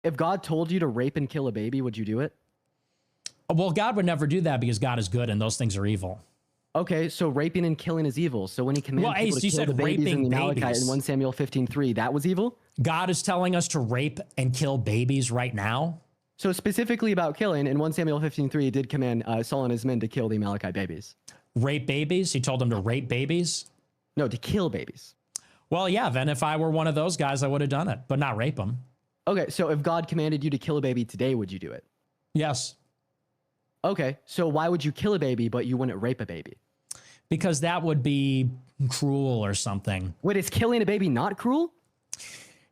If God told you to rape and kill a baby, would you do it? Well, God would never do that because God is good and those things are evil. Okay, so raping and killing is evil. So when he commanded people to kill the babies in the Malachite in 1 Samuel 15:3, that was evil? God is telling us to rape and kill babies right now? So specifically about killing, in 1 Samuel 15:3, he did command Saul and his men to kill the Amalekite babies. Rape babies? He told them to rape babies? No, to kill babies. Well, yeah, then if I were one of those guys, I would have done it, but not rape them. Okay, so if God commanded you to kill a baby today, would you do it? Yes. Okay, so why would you kill a baby, but you wouldn't rape a baby? Because that would be cruel or something. Wait, is killing a baby not cruel?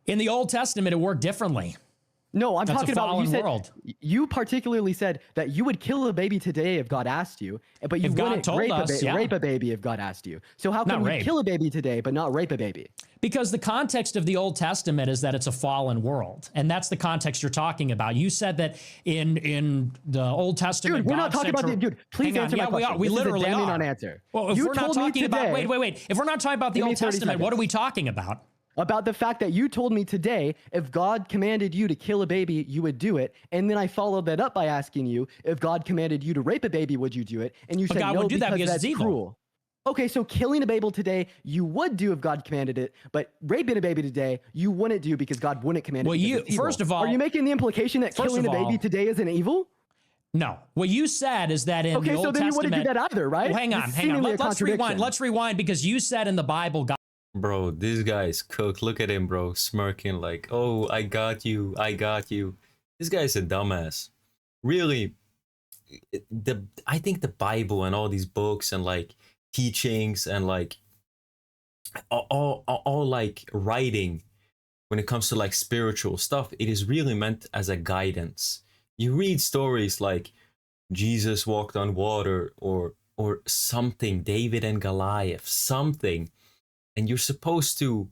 In the Old Testament, it worked differently. No, I'm That's talking a about fallen world. You particularly said that you would kill a baby today if God asked you, but you wouldn't rape a baby if God asked you. So how can you kill a baby today but not rape a baby? Because the context of the Old Testament is that it's a fallen world, and that's the context you're talking about. You said that in the Old Testament, dude, we're not talking about the dude. Please answer my question. We literally are. Non-answer. Well, if we're not talking about wait. If we're not talking about the Old Testament, what are we talking about? About the fact that you told me today, if God commanded you to kill a baby, you would do it. And then I followed that up by asking you, if God commanded you to rape a baby, would you do it? And you said God no, would do that because that's it's evil. Cruel. Okay, so killing a baby today, you would do if God commanded it, but raping a baby today, you wouldn't do because God wouldn't command it. Well, first of all, are you making the implication that killing a baby today isn't evil? No. What you said is that in the Old Testament... Okay, so then you wouldn't do that either, right? Well, hang on. Let's rewind because you said in the Bible... God Bro, this guy's cooked. Look at him, bro, smirking like, oh, I got you. This guy's a dumbass. Really, I think the Bible and all these books and like teachings and like all like writing when it comes to like spiritual stuff, it is really meant as a guidance. You read stories like Jesus walked on water or something, David and Goliath, something. And you're supposed to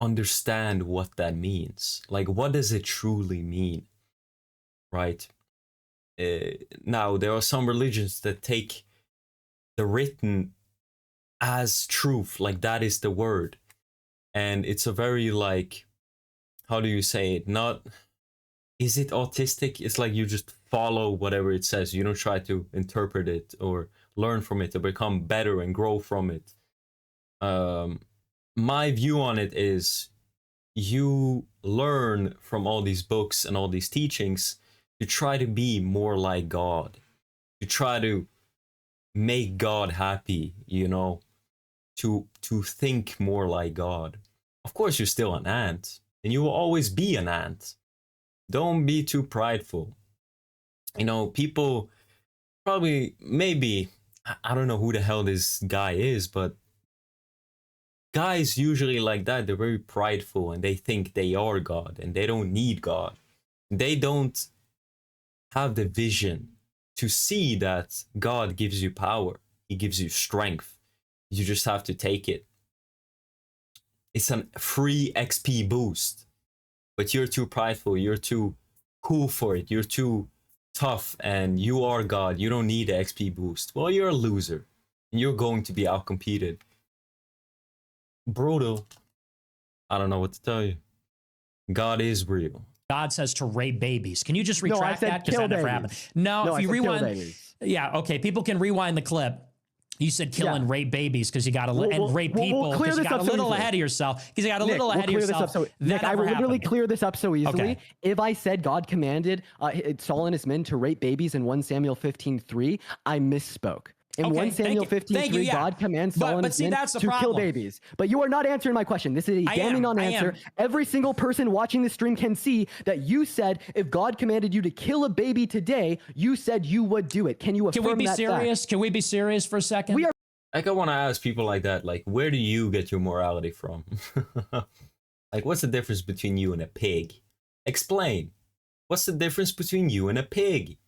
understand what that means. Like, what does it truly mean? Right? Now, there are some religions that take the written as truth, like that is the word. And it's a very, like, how do you say it? Is it autistic? It's like you just follow whatever it says. You don't try to interpret it or learn from it or become better and grow from it. My view on it is you learn from all these books and all these teachings to try to be more like God, to try to make God happy, you know, to think more like God. Of course, you're still an ant, and you will always be an ant. Don't be too prideful. You know, people probably, maybe, I don't know who the hell this guy is, but guys usually like that, they're very prideful and they think they are God and they don't need God. They don't have the vision to see that God gives you power. He gives you strength. You just have to take it. It's a free XP boost, but you're too prideful. You're too cool for it. You're too tough and you are God. You don't need the XP boost. Well, you're a loser and you're going to be outcompeted. Brutal. I don't know what to tell you. God is real. God says to rape babies. Can you just retract that? Because that never happened. No, if you rewind. Yeah, okay. People can rewind the clip. You said kill and rape babies because you got and rape people because you got a little ahead of yourself. Because you got a little ahead of yourself. Nick, I will literally clear this up so easily. Okay. If I said God commanded Saul and his men to rape babies in 1 Samuel 15:3, I misspoke. In 1 Samuel 15:3, God commands Saul and his men to kill babies. But you are not answering my question. This is a damning non-answer. Every single person watching this stream can see that you said if God commanded you to kill a baby today, you said you would do it. Can you affirm that? Can we be serious? Fact? Can we be serious for a second? We are. Like, I want to ask people like that, like, where do you get your morality from? Like, what's the difference between you and a pig? Explain. What's the difference between you and a pig?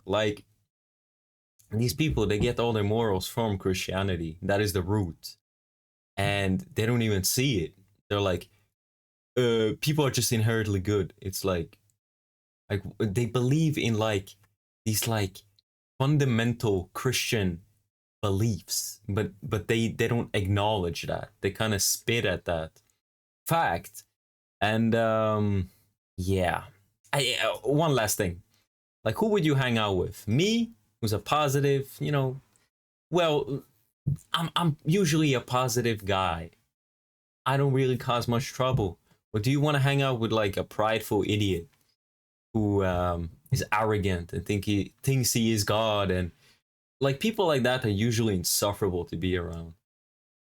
Like, these people, they get all their morals from Christianity. That is the root. And they don't even see it. They're like, people are just inherently good. It's like they believe in like these like fundamental Christian beliefs, but they don't acknowledge that. They kind of spit at that fact. And yeah, one last thing. Like, who would you hang out with? Me, who's a positive, well, I'm usually a positive guy. I don't really cause much trouble. But do you want to hang out with like a prideful idiot who is arrogant and thinks he is God? And like, people like that are usually insufferable to be around.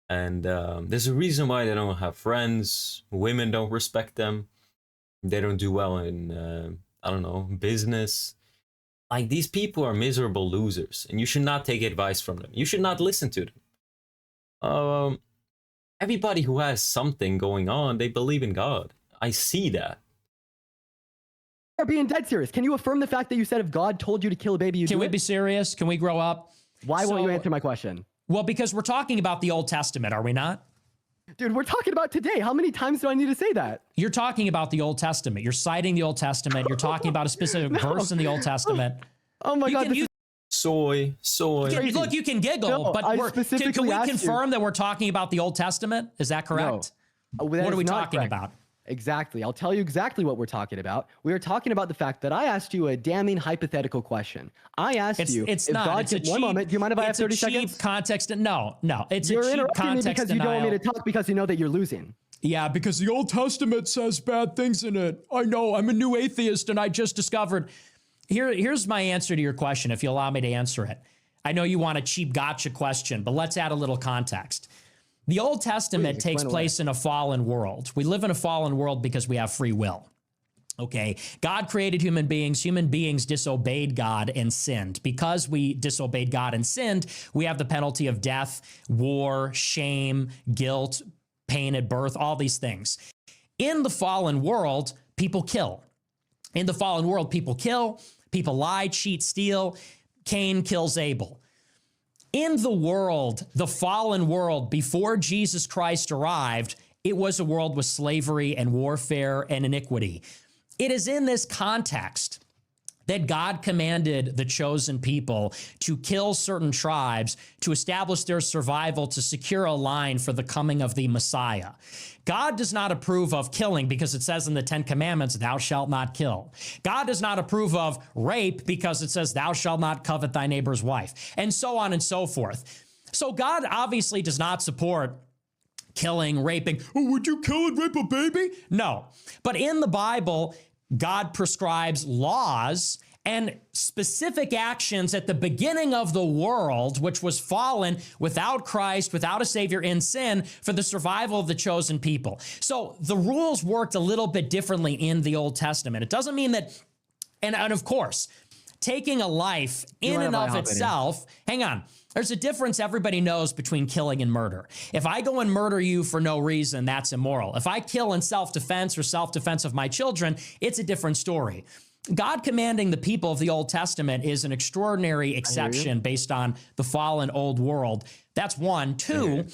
And there's a reason why they don't have friends. Women don't respect them. They don't do well in, I don't know, business. Like, these people are miserable losers, and you should not take advice from them. You should not listen to them. Everybody who has something going on, they believe in God. I see that. You're being dead serious. Can you affirm the fact that you said if God told you to kill a baby, Can we be serious? Can we grow up? Why won't you answer my question? Well, because we're talking about the Old Testament, are we not? Dude, we're talking about today. How many times do I need to say that? You're talking about the Old Testament. You're citing the Old Testament. You're talking about a specific verse in the Old Testament. Oh my God. Soy. Look, you can giggle, but can we confirm that we're talking about the Old Testament? Is that correct? No. What are we talking about? Exactly. I'll tell you exactly what we're talking about. We are talking about the fact that I asked you a damning hypothetical question. I asked you it's if not. God It's a could, one moment. Do you mind if I have 30 seconds? It's a cheap context. No. It's You're a cheap interrupting me context because you don't want me to talk because you know that you're losing. Yeah, because the Old Testament says bad things in it. I know. I'm a new atheist, and I just discovered. Here's my answer to your question, if you allow me to answer it. I know you want a cheap gotcha question, but let's add a little context. The Old Testament takes place in a fallen world. We live in a fallen world because we have free will. Okay, God created human beings. Human beings disobeyed God and sinned. Because we disobeyed God and sinned, we have the penalty of death, war, shame, guilt, pain at birth, all these things. In the fallen world, people kill. In the fallen world, people kill, people lie, cheat, steal. Cain kills Abel. In the world, the fallen world, before Jesus Christ arrived, it was a world with slavery and warfare and iniquity. It is in this context that God commanded the chosen people to kill certain tribes to establish their survival, to secure a line for the coming of the Messiah. God does not approve of killing because it says in the 10 Commandments, thou shalt not kill. God does not approve of rape because it says, thou shalt not covet thy neighbor's wife, and so on and so forth. So God obviously does not support killing, raping. Oh, would you kill and rape a baby? No. But in the Bible, God prescribes laws and specific actions at the beginning of the world, which was fallen without Christ, without a Savior, in sin, for the survival of the chosen people. So the rules worked a little bit differently in the Old Testament. It doesn't mean that, and of course, taking a life in and of itself, hang on, there's a difference everybody knows between killing and murder. If I go and murder you for no reason, that's immoral. If I kill in self-defense or self-defense of my children, it's a different story. God commanding the people of the Old Testament is an extraordinary exception based on the fallen old world. That's one. Two,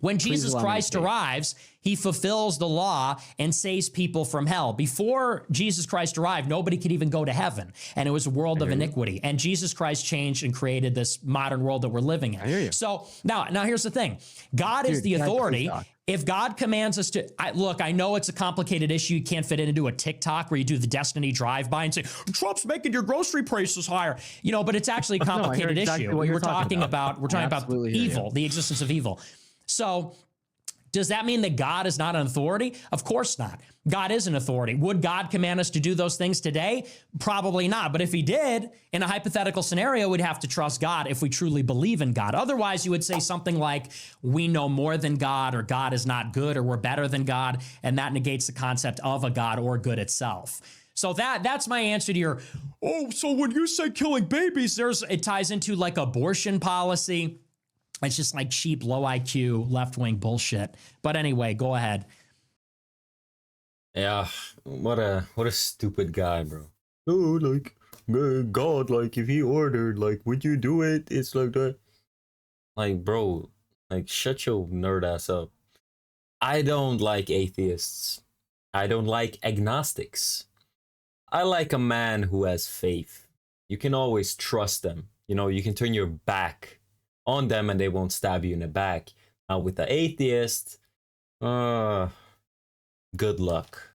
when Jesus Christ arrives, he fulfills the law and saves people from hell. Before Jesus Christ arrived, nobody could even go to heaven, and it was a world of iniquity. And Jesus Christ changed and created this modern world that we're living in. So now here's the thing. God is the authority. If God commands us to, look, I know it's a complicated issue. You can't fit it into a TikTok where you do the Destiny drive-by and say, Trump's making your grocery prices higher. But it's actually a complicated issue. We're talking about evil, the existence of evil. So does that mean that God is not an authority? Of course not. God is an authority. Would God command us to do those things today? Probably not. But if he did, in a hypothetical scenario, we'd have to trust God if we truly believe in God. Otherwise, you would say something like, we know more than God, or God is not good, or we're better than God. And that negates the concept of a God or good itself. So that's my answer to your, so when you say killing babies, it ties into like abortion policy. It's just like cheap, low IQ, left-wing bullshit. But anyway, go ahead. Yeah, what a stupid guy, bro. Oh, like, God, like, if he ordered, like, would you do it? It's like that. Like, bro, like, shut your nerd ass up. I don't like atheists. I don't like agnostics. I like a man who has faith. You can always trust them. You can turn your back on them and they won't stab you in the back. Now with the atheist, good luck.